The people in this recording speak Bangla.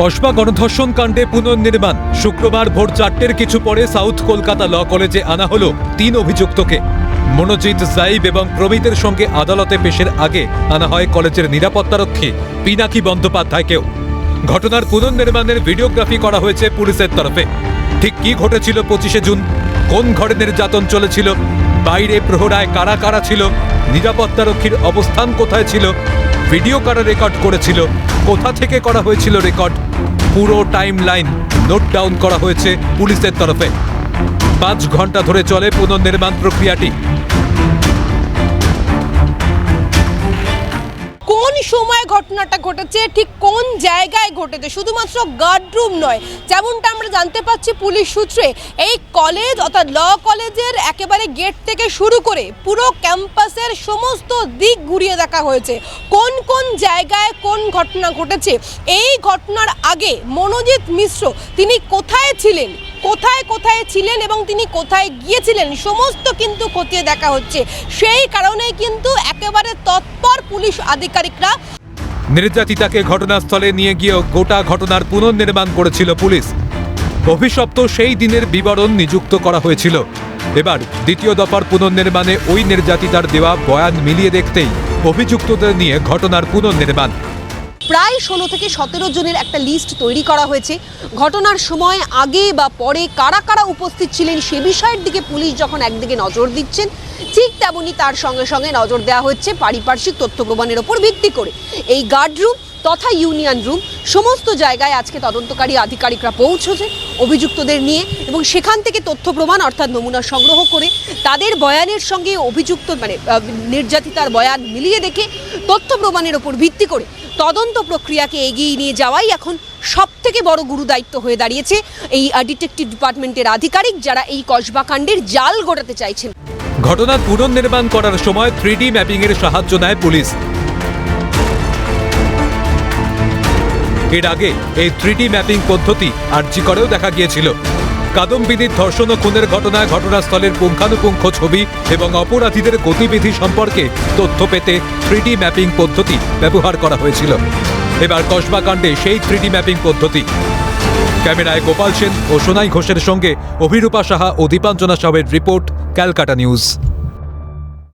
কসবা গণধর্ষণ কাণ্ডে পুনর্নির্মাণ। শুক্রবার ভোর 4টের কিছু পরে সাউথ কলকাতা ল কলেজে আনা হলো 3 অভিযুক্তকে। মনোজিৎ, জাইব এবং প্রমিতের সঙ্গে আদালতে পেশের আগে আনা হয় কলেজের নিরাপত্তারক্ষী পিনাকি বন্দ্যোপাধ্যায়কেও। ঘটনার পুনর্নির্মাণের ভিডিওগ্রাফি করা হয়েছে পুলিশের তরফে। ঠিক কি ঘটেছিল 25শে জুন, কোন ঘরে নির্যাতন চলেছিল, বাইরে প্রহরায় কারা কারা ছিল, নিরাপত্তারক্ষীর অবস্থান কোথায় ছিল, ভিডিও কারা রেকর্ড করেছিল, কোথা থেকে করা হয়েছিল রেকর্ড, পুরো টাইম লাইন নোট ডাউন করা হয়েছে পুলিশের তরফে। 5 ঘন্টা ধরে চলে পুনর্নির্মাণ প্রক্রিয়াটি। কোন সময় ঘটনাটা ঘটেছে, ঠিক কোন জায়গায় ঘটেছে, শুধুমাত্র গার্ডরুম নয়, যেমনটা আমরা জানতে পাচ্ছি পুলিশ সূত্রে, এই কলেজ অর্থাৎ ল কলেজের একেবারে গেট থেকে শুরু করে পুরো ক্যাম্পাসের সমস্ত দিক ঘুরিয়ে দেখা হয়েছে। কোন কোন জায়গায় কোন ঘটনা ঘটেছে, এই ঘটনার আগে মনোজিৎ মিশ্র তিনি কোথায় ছিলেন, কোথায় ছিলেন এবং তিনি কোথায় গিয়েছিলেন, সমস্ত কিন্তু খতিয়ে দেখা হচ্ছে। সেই কারণেই কিন্তু একেবারে তৎপর পুলিশ আধিকারিকরা। নির্যাতিতাকে ঘটনাস্থলে নিয়ে গিয়েও গোটা ঘটনার পুনর্নির্মাণ করেছিল পুলিশ। অভিশপ্ত সেই দিনের বিবরণ নিযুক্ত করা হয়েছিল। এবার দ্বিতীয় দফার পুনর্নির্মাণে ওই নির্যাতিতার দেওয়া বয়ান মিলিয়ে দেখতেই অভিযুক্তদের নিয়ে ঘটনার পুনর্নির্মাণ। প্রায় 16 থেকে 17 জনের একটা লিস্ট তৈরি করা হয়েছে। ঘটনার সময় আগে বা পরে কারা কারা উপস্থিত ছিলেন সে বিষয়ের দিকে পুলিশ যখন একদিকে নজর দিচ্ছেন, ঠিক তেমনি তার সঙ্গে সঙ্গে নজর দেওয়া হচ্ছে পারিপার্শ্বিক তথ্য প্রমাণের ওপর ভিত্তি করে। এই গার্ডরুম তথা ইউনিয়ন রুম সমস্ত জায়গায় আজকে তদন্তকারী আধিকারিকরা পৌঁছেছে অভিযুক্তদের নিয়ে, এবং সেখান থেকে তথ্য প্রমাণ অর্থাৎ নমুনা সংগ্রহ করে তাদের বয়ানের সঙ্গে অভিযুক্ত নির্যাতিতার বয়ান মিলিয়ে দেখে তথ্য প্রমাণের ওপর ভিত্তি করে তদন্ত প্রক্রিয়াকে এগিয়ে নিয়ে যাওয়াই এখন সবথেকে বড় গুরুদায়িত্ব হয়ে দাঁড়িয়েছে এই ডিটেকটিভ ডিপার্টমেন্টের আধিকারিক, যারা এই কসবা কাণ্ডের জাল গোটাতে চাইছেন। ঘটনার পুনর্নির্মাণ করার সময় 3D ম্যাপিং এর সাহায্য নেয় পুলিশ। এর আগে এই 3D ম্যাপিং পদ্ধতি আরজি করেও দেখা গিয়েছিল। কাদম্বিনীর ধর্ষণ ও খুনের ঘটনায় ঘটনাস্থলের পুঙ্খানুপুঙ্খ ছবি এবং অপরাধীদের গতিবিধি সম্পর্কে তথ্য পেতে 3D ম্যাপিং পদ্ধতি ব্যবহার করা হয়েছিল। এবার কসবা কাণ্ডে সেই 3D ম্যাপিং পদ্ধতি। ক্যামেরায় গোপাল সেন ও সোনাই ঘোষের সঙ্গে অভিরূপা সাহা ও দীপাঞ্জনা সাহের রিপোর্ট, ক্যালকাটা নিউজ।